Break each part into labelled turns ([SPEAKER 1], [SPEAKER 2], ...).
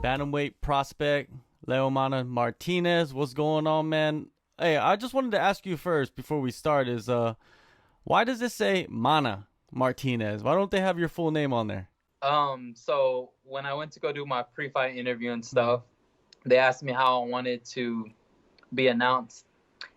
[SPEAKER 1] Bantamweight prospect, Mana Martinez. What's going on, man? Hey, I just wanted to ask you first before we start is why does it say Mana Martinez? Why don't they have your full name on there?
[SPEAKER 2] So when I went to go do my pre-fight interview and stuff, they asked me how I wanted to be announced.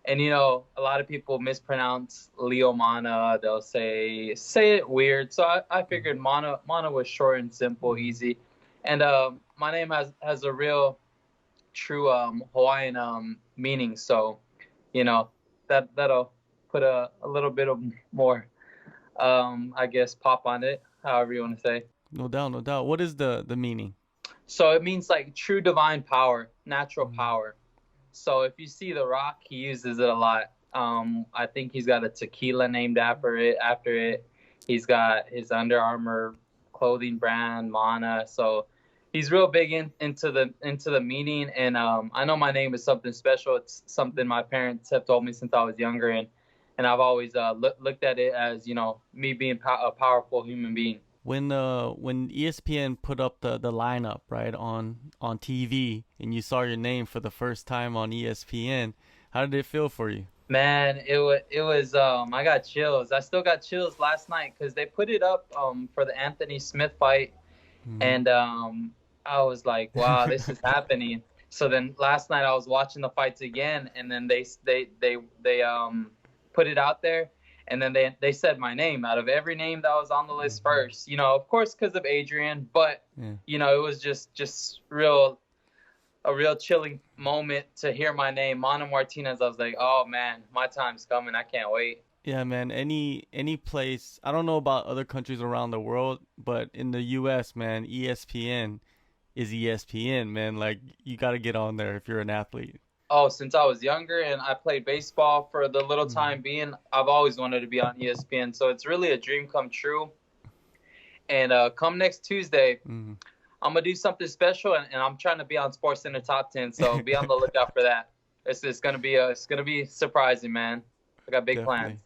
[SPEAKER 2] And a lot of people mispronounce Leo Mana. They'll say it weird. So I figured Mana was short and simple, easy. And my name has a real true Hawaiian meaning. So, that'll put a little bit of more I guess pop on it, however you want to say.
[SPEAKER 1] No doubt, no doubt. What is the meaning?
[SPEAKER 2] So it means like true divine power, natural power. So if you see The Rock, he uses it a lot. I think he's got a tequila named after it. He's got his Under Armour clothing brand, Mana. So he's real big into the meaning. And I know my name is something special. It's something my parents have told me since I was younger, and I've always looked at it as me being a powerful human being.
[SPEAKER 1] When ESPN put up the lineup right on TV and you saw your name for the first time on ESPN, how did it feel for you?
[SPEAKER 2] Man, it was I got chills. I still got chills last night because they put it up for the Anthony Smith fight, and I was like, wow, this is happening. So then last night I was watching the fights again, and then they put it out there. And then they said my name out of every name that was on the list first, of course, because of Adrian. But, it was just a real chilling moment to hear my name, Mana Martinez. I was like, oh, man, my time's coming. I can't wait.
[SPEAKER 1] Yeah, man, any place, I don't know about other countries around the world, but in the U.S., man, ESPN is ESPN, man. Like, you got to get on there if you're an athlete.
[SPEAKER 2] Oh, since I was younger and I played baseball for the little time being, I've always wanted to be on ESPN. So it's really a dream come true. And come next Tuesday, I'm going to do something special, and I'm trying to be on SportsCenter Top 10. So be on the lookout for that. It's going to be surprising, man. I got big plans.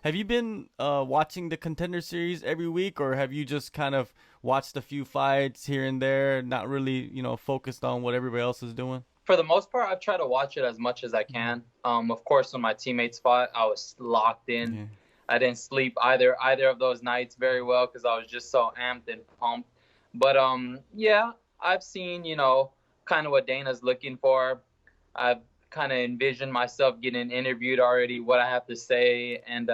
[SPEAKER 1] Have you been watching the Contender series every week, or have you just kind of watched a few fights here and there, not really, focused on what everybody else is doing?
[SPEAKER 2] For the most part, I've tried to watch it as much as I can. Of course, when my teammates fought, I was locked in. Yeah. I didn't sleep either of those nights very well because I was just so amped and pumped. But yeah, I've seen kind of what Dana's looking for. I've kind of envisioned myself getting interviewed already, what I have to say, and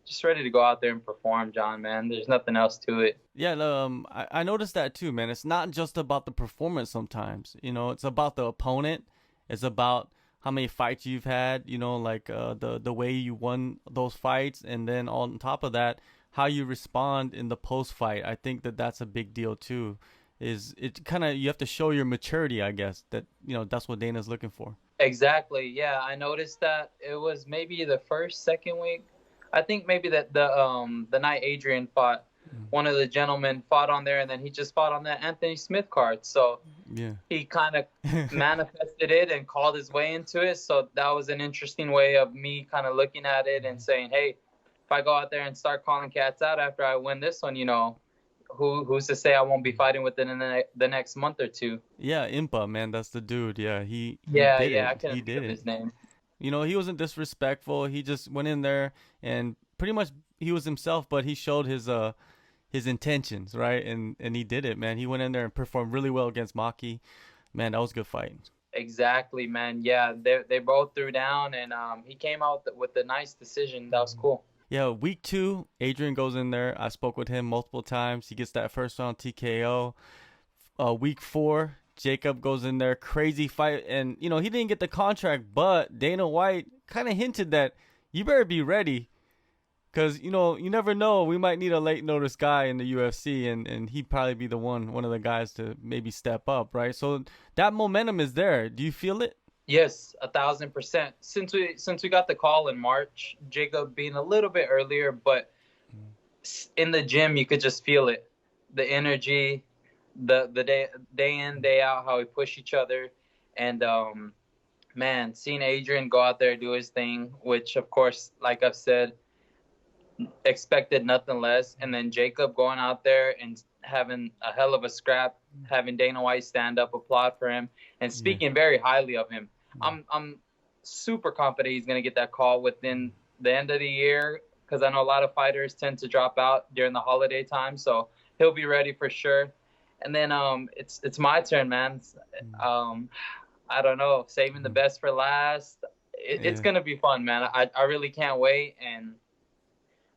[SPEAKER 2] just ready to go out there and perform, John, man. There's nothing else to it.
[SPEAKER 1] Yeah, I noticed that too, man. It's not just about the performance sometimes. It's about the opponent. It's about how many fights you've had, like the way you won those fights. And then on top of that, how you respond in the post-fight. I think that's a big deal too. Is it kind of, you have to show your maturity, I guess, that, that's what Dana's looking for.
[SPEAKER 2] Exactly. Yeah, I noticed that it was maybe the second week. I think maybe that the night Adrian fought, one of the gentlemen fought on there, and then he just fought on that Anthony Smith card. So he kind of manifested it and called his way into it. So that was an interesting way of me kind of looking at it and saying, hey, if I go out there and start calling cats out after I win this one, who's to say I won't be fighting within the next month or two?
[SPEAKER 1] Yeah, Impa, man, that's the dude. Yeah, he did it.
[SPEAKER 2] I couldn't think of his name.
[SPEAKER 1] He wasn't disrespectful. He just went in there and pretty much he was himself, but he showed his intentions, right? And he did it, man. He went in there and performed really well against Maki. Man, that was a good fight.
[SPEAKER 2] Exactly, man. Yeah, they both threw down, and he came out with a nice decision. That was cool.
[SPEAKER 1] Yeah, week 2, Adrian goes in there. I spoke with him multiple times. He gets that first round TKO. Week 4, Jacob goes in there, crazy fight, and he didn't get the contract, but Dana White kind of hinted that you better be ready, because you never know, we might need a late notice guy in the UFC, and he'd probably be one of the guys to maybe step up, right? So that momentum is there. Do you feel it?
[SPEAKER 2] Yes, 1,000%. Since we got the call in March, Jacob being a little bit earlier, but in the gym you could just feel it, the energy. The day in, day out, how we push each other. And man, seeing Adrian go out there do his thing, which of course, like I've said, expected nothing less. And then Jacob going out there and having a hell of a scrap, having Dana White stand up, applaud for him, and speaking very highly of him. I'm super confident he's going to get that call within the end of the year, because I know a lot of fighters tend to drop out during the holiday time, so he'll be ready for sure. And then it's my turn, man. I don't know, saving the best for last. It's gonna be fun, man. I really can't wait, and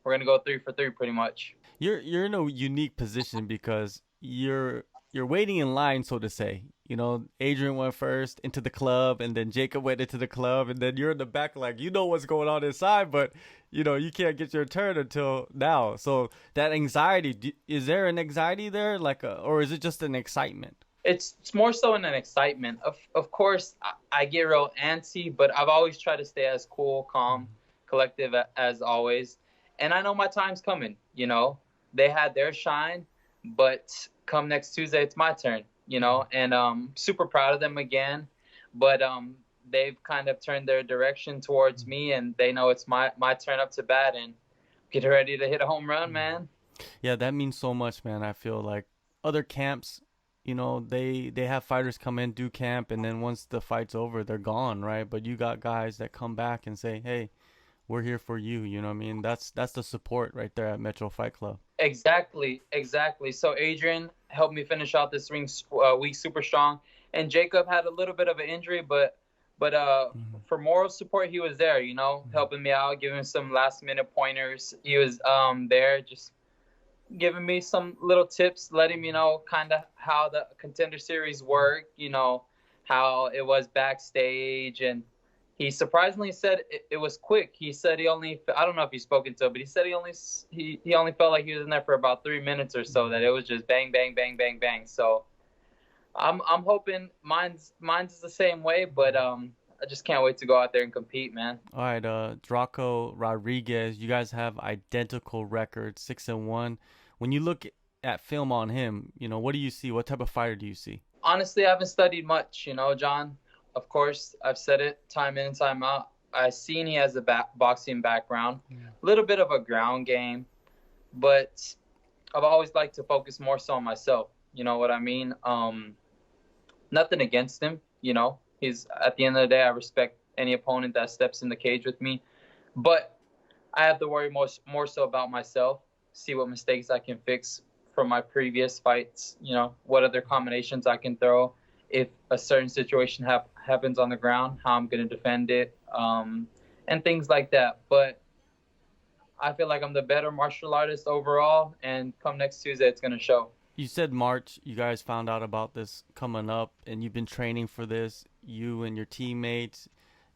[SPEAKER 2] we're gonna go 3 for 3 pretty much.
[SPEAKER 1] You're in a unique position because you're waiting in line, so to say. You know, Adrian went first into the club, and then Jacob went into the club, and then you're in the back, like you know what's going on inside, but you know you can't get your turn until now. So that anxiety, is there an anxiety there, like, or is it just an excitement?
[SPEAKER 2] It's more so in an excitement. Of course, I get real antsy, but I've always tried to stay as cool, calm, collective as always. And I know my time's coming. You know, they had their shine, but come next Tuesday, it's my turn. You know, and super proud of them again. But they've kind of turned their direction towards me, and they know it's my turn up to bat, and get ready to hit a home run, man.
[SPEAKER 1] Yeah, that means so much, man. I feel like other camps, you know, they have fighters come in, do camp, and then once the fight's over, they're gone, right? But you got guys that come back and say, "Hey, we're here for you." You know what I mean? That's the support right there at Metro Fight Club.
[SPEAKER 2] Exactly. So Adrian helped me finish out this week super strong, and Jacob had a little bit of an injury, but for moral support, he was there. You know, helping me out, giving some last minute pointers. He was there, just giving me some little tips, letting me know kind of how the Contender series worked. You know, how it was backstage, and he surprisingly said it was quick. He said I don't know if he's spoken to, but he said he only felt like he was in there for about 3 minutes or so, that it was just bang, bang, bang, bang, bang. So I'm hoping mine's is the same way, but I just can't wait to go out there and compete, man.
[SPEAKER 1] All right, Drako Rodriguez, you guys have identical records, 6-1. When you look at film on him, you know, what do you see? What type of fighter do you see?
[SPEAKER 2] Honestly, I haven't studied much, you know, John. Of course, I've said it time in and time out. I've seen he has a boxing background, a little bit of a ground game, but I've always liked to focus more so on myself. You know what I mean? Nothing against him, you know. He's, at the end of the day, I respect any opponent that steps in the cage with me, but I have to worry more so about myself, see what mistakes I can fix from my previous fights, you know, what other combinations I can throw if a certain situation happens on the ground, how I'm going to defend it, and things like that. But I feel like I'm the better martial artist overall, and come next Tuesday, it's going to show.
[SPEAKER 1] You said March, you guys found out about this coming up, and you've been training for this, you and your teammates,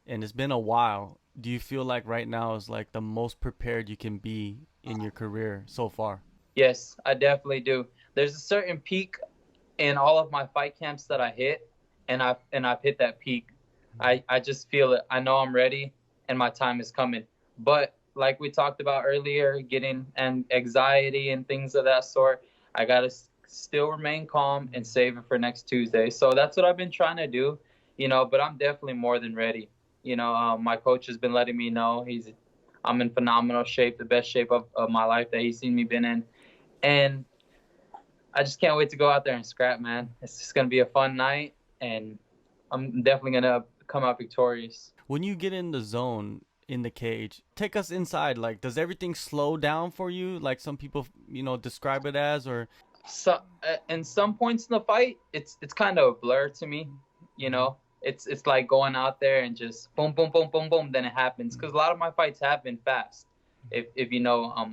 [SPEAKER 1] and it's been a while. Do you feel like right now is like the most prepared you can be in your career so far?
[SPEAKER 2] Yes, I definitely do. There's a certain peak in all of my fight camps that I hit, and I've hit that peak. I just feel it. I know I'm ready, and my time is coming. But like we talked about earlier, getting and anxiety and things of that sort, I gotta still remain calm and save it for next Tuesday. So that's what I've been trying to do, you know. But I'm definitely more than ready. You know, my coach has been letting me know I'm in phenomenal shape, the best shape of my life that he's seen me been in, and I just can't wait to go out there and scrap, man. It's just going to be a fun night, and I'm definitely going to come out victorious.
[SPEAKER 1] When you get in the zone in the cage, take us inside. Like, does everything slow down for you? Like some people, you know, describe it as, or
[SPEAKER 2] So, in some points in the fight, it's kind of a blur to me, you know. It's like going out there and just boom, boom, boom, boom, boom, then it happens. Because a lot of my fights have been fast, if you know,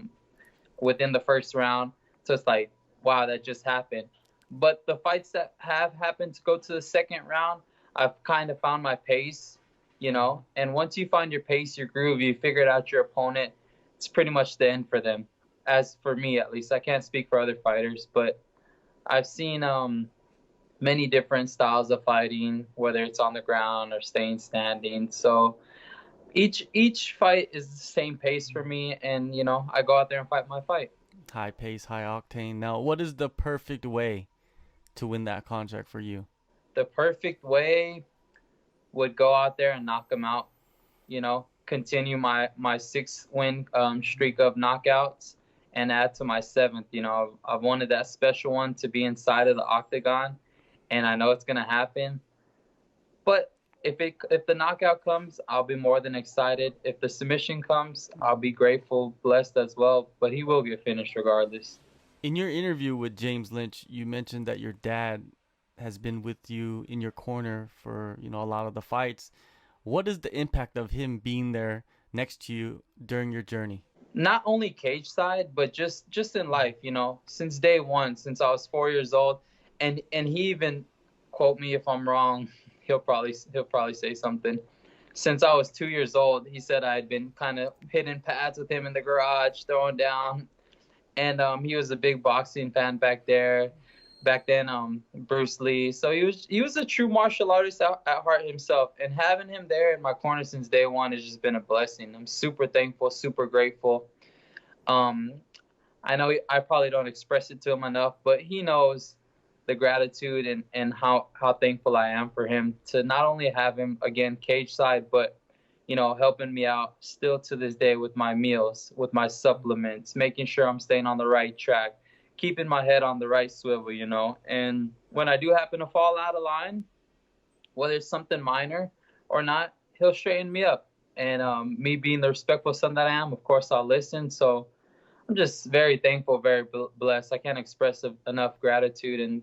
[SPEAKER 2] within the first round. So it's like, wow, that just happened. But the fights that have happened to go to the second round, I've kind of found my pace, you know. And once you find your pace, your groove, you figured out your opponent, it's pretty much the end for them. As for me, at least, I can't speak for other fighters, but I've seen many different styles of fighting, whether it's on the ground or staying standing. So each fight is the same pace for me, and you know, I go out there and fight my fight.
[SPEAKER 1] high pace, high octane? Now, what is the perfect way to win that contract for you?
[SPEAKER 2] The perfect way would go out there and knock them out, you know, continue my 6-win streak of knockouts and add to my 7th. You know, I've wanted that special one to be inside of the octagon, and I know it's gonna happen. But if the knockout comes, I'll be more than excited. If the submission comes, I'll be grateful, blessed as well. But he will get finished regardless.
[SPEAKER 1] In your interview with James Lynch, you mentioned that your dad has been with you in your corner for, you know, a lot of the fights. What is the impact of him being there next to you during your journey?
[SPEAKER 2] Not only cage side, but just in life, you know, since day one, since I was 4 years old, and he even, quote me if I'm wrong, he'll probably say something. Since I was 2 years old, he said I had been kind of hitting pads with him in the garage, throwing down, and he was a big boxing fan back then, Bruce Lee. So he was a true martial artist at heart himself, and having him there in my corner since day one has just been a blessing. I'm super thankful, super grateful. I know I probably don't express it to him enough, but he knows the gratitude and how thankful I am for him to not only have him again cage side, but you know, helping me out still to this day with my meals, with my supplements, making sure I'm staying on the right track, keeping my head on the right swivel, you know. And when I do happen to fall out of line, whether it's something minor or not, he'll straighten me up. And me being the respectful son that I am, of course, I'll listen. So I'm just very thankful, very blessed. I can't express enough gratitude and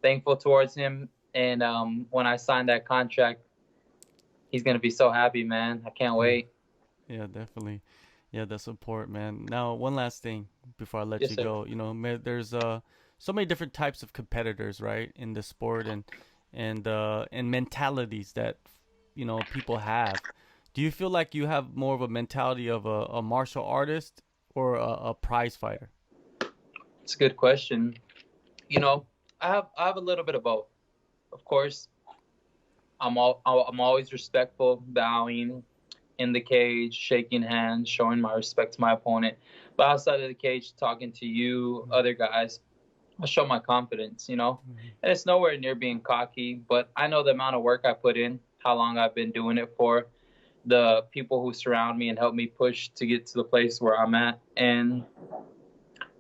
[SPEAKER 2] thankful towards him. And when I signed that contract, he's going to be so happy, man. I can't wait.
[SPEAKER 1] Yeah, definitely. Yeah, the support, man. Now, one last thing before I let
[SPEAKER 2] Yes,
[SPEAKER 1] you
[SPEAKER 2] sir.
[SPEAKER 1] go. You know, there's so many different types of competitors, right, in the sport and mentalities that you know people have. Do you feel like you have more of a mentality of a martial artist or a prize fighter?
[SPEAKER 2] It's a good question. You know, I have a little bit of both. Of course, I'm always respectful, bowing in the cage, shaking hands, showing my respect to my opponent. But outside of the cage, talking to you, other guys, I show my confidence, you know.
[SPEAKER 1] Mhm.
[SPEAKER 2] And it's nowhere near being cocky, but I know the amount of work I put in, how long I've been doing it for, the people who surround me and help me push to get to the place where I'm at. And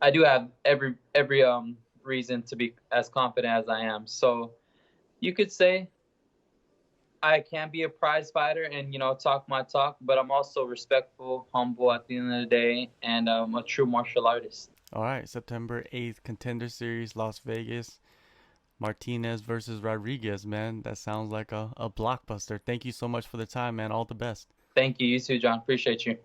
[SPEAKER 2] I do have every reason to be as confident as I am. So you could say I can be a prize fighter and you know talk my talk, but I'm also respectful, humble at the end of the day, and a true martial artist.
[SPEAKER 1] All right, September 8th, Contender Series, Las Vegas. Martinez versus Rodriguez, man. That sounds like a blockbuster. Thank you so much for the time, man. All the best.
[SPEAKER 2] Thank you, you too, John. Appreciate you.